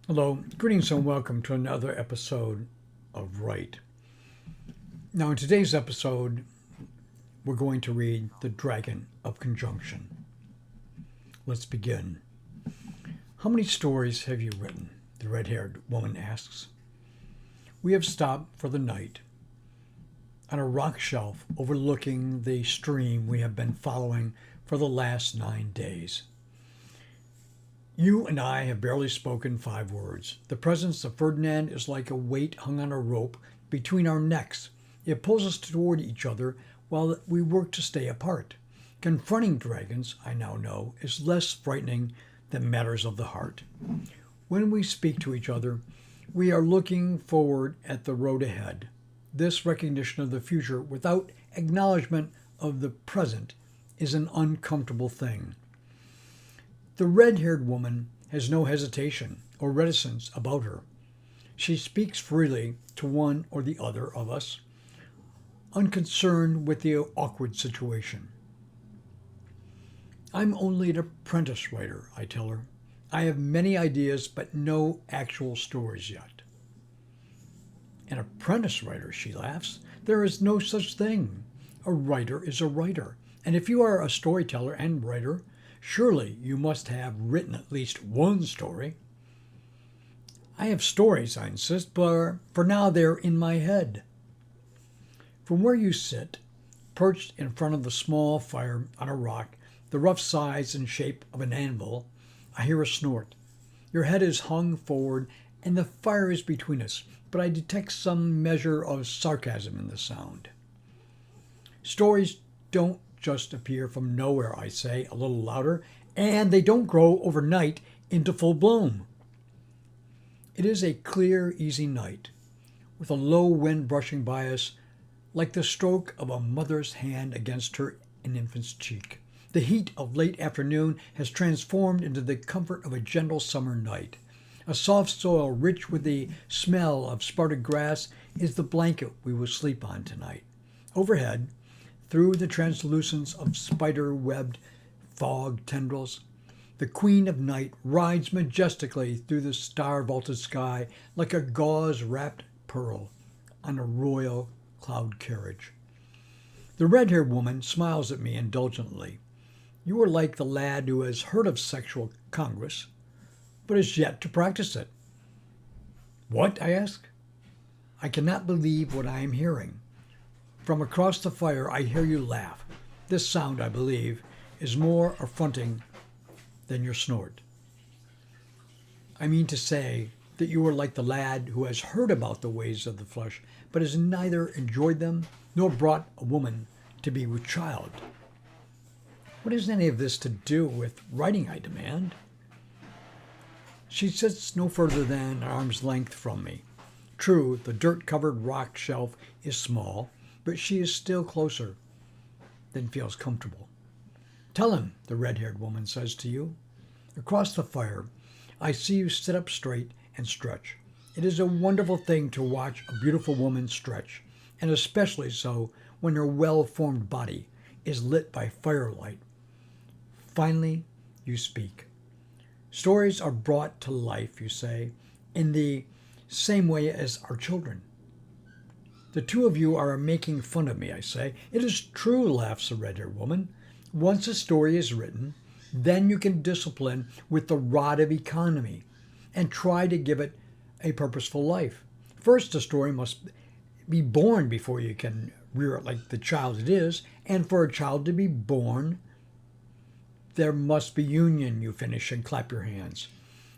Hello, greetings and welcome to another episode of Write. Now, in today's episode, we're going to read The Dragon of Conjunction. Let's begin. How many stories have you written? The red haired woman asks. We have stopped for the night on a rock shelf overlooking the stream we have been following for the last 9 days. You and I have barely spoken 5 words. The presence of Ferdinand is like a weight hung on a rope between our necks. It pulls us toward each other while we work to stay apart. Confronting dragons, I now know, is less frightening than matters of the heart. When we speak to each other, we are looking forward at the road ahead. This recognition of the future without acknowledgement of the present is an uncomfortable thing. The red-haired woman has no hesitation or reticence about her. She speaks freely to one or the other of us, unconcerned with the awkward situation. I'm only an apprentice writer, I tell her. I have many ideas, but no actual stories yet. An apprentice writer, she laughs. There is no such thing. A writer is a writer. And if you are a storyteller and writer, surely you must have written at least one story. I have stories, I insist, but for now they're in my head. From where you sit, perched in front of the small fire on a rock, the rough size and shape of an anvil, I hear a snort. Your head is hung forward and the fire is between us, but I detect some measure of sarcasm in the sound. Stories don't just appear from nowhere, I say, a little louder, and they don't grow overnight into full bloom. It is a clear, easy night, with a low wind brushing by us like the stroke of a mother's hand against her infant's cheek. The heat of late afternoon has transformed into the comfort of a gentle summer night. A soft soil rich with the smell of sprouted grass is the blanket we will sleep on tonight. Overhead, through the translucence of spider-webbed fog tendrils, the Queen of Night rides majestically through the star-vaulted sky like a gauze-wrapped pearl on a royal cloud carriage. The red-haired woman smiles at me indulgently. You are like the lad who has heard of sexual congress, but has yet to practice it. What? I ask. I cannot believe what I am hearing. From across the fire, I hear you laugh. This sound, I believe, is more affronting than your snort. I mean to say that you are like the lad who has heard about the ways of the flesh, but has neither enjoyed them nor brought a woman to be with child. What has any of this to do with writing, I demand? She sits no further than an arm's length from me. True, the dirt-covered rock shelf is small, but she is still closer than feels comfortable. Tell him, the red-haired woman says to you. Across the fire, I see you sit up straight and stretch. It is a wonderful thing to watch a beautiful woman stretch, and especially so when her well-formed body is lit by firelight. Finally, you speak. Stories are brought to life, you say, in the same way as our children. The two of you are making fun of me, I say. It is true, laughs the red-haired woman. Once a story is written, then you can discipline with the rod of economy and try to give it a purposeful life. First, a story must be born before you can rear it like the child it is, and for a child to be born, there must be union, you finish and clap your hands.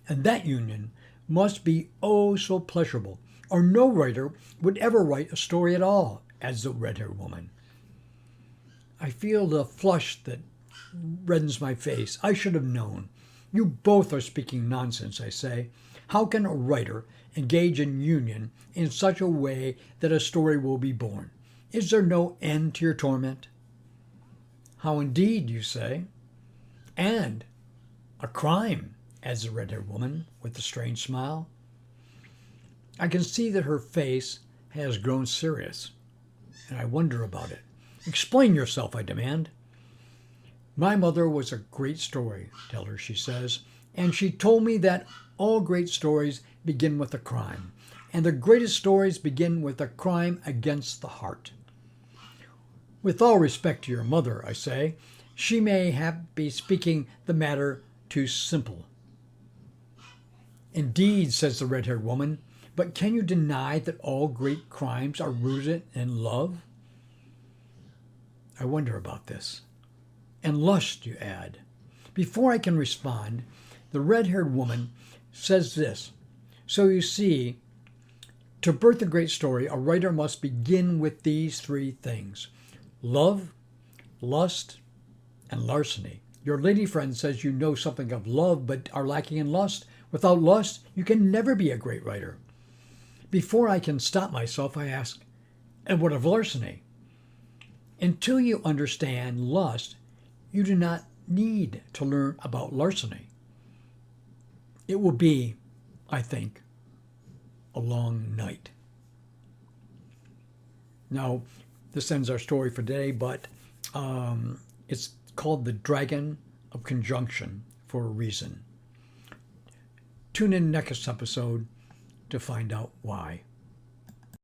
And that union must be oh so pleasurable, or no writer would ever write a story at all, adds the red-haired woman. I feel the flush that reddens my face. I should have known. You both are speaking nonsense, I say. How can a writer engage in union in such a way that a story will be born? Is there no end to your torment? How indeed, you say? And a crime, adds the red-haired woman with a strange smile. I can see that her face has grown serious, and I wonder about it. Explain yourself, I demand. My mother was a great storyteller, she says, And she told me that all great stories begin with a crime, and the greatest stories begin with a crime against the heart. With all respect to your mother, I say, she may be speaking the matter too simple. Indeed, says the red-haired woman, but can you deny that all great crimes are rooted in love? I wonder about this. And lust, you add. Before I can respond, the red-haired woman says this. So you see, to birth a great story, a writer must begin with these three things: love, lust, and larceny. Your lady friend says you know something of love but are lacking in lust. Without lust, you can never be a great writer. Before I can stop myself, I ask, and what of larceny? Until you understand lust, you do not need to learn about larceny. It will be, I think, a long night. Now, this ends our story for today, but it's called The Dragon of Conjunction for a reason. Tune in next episode to find out why.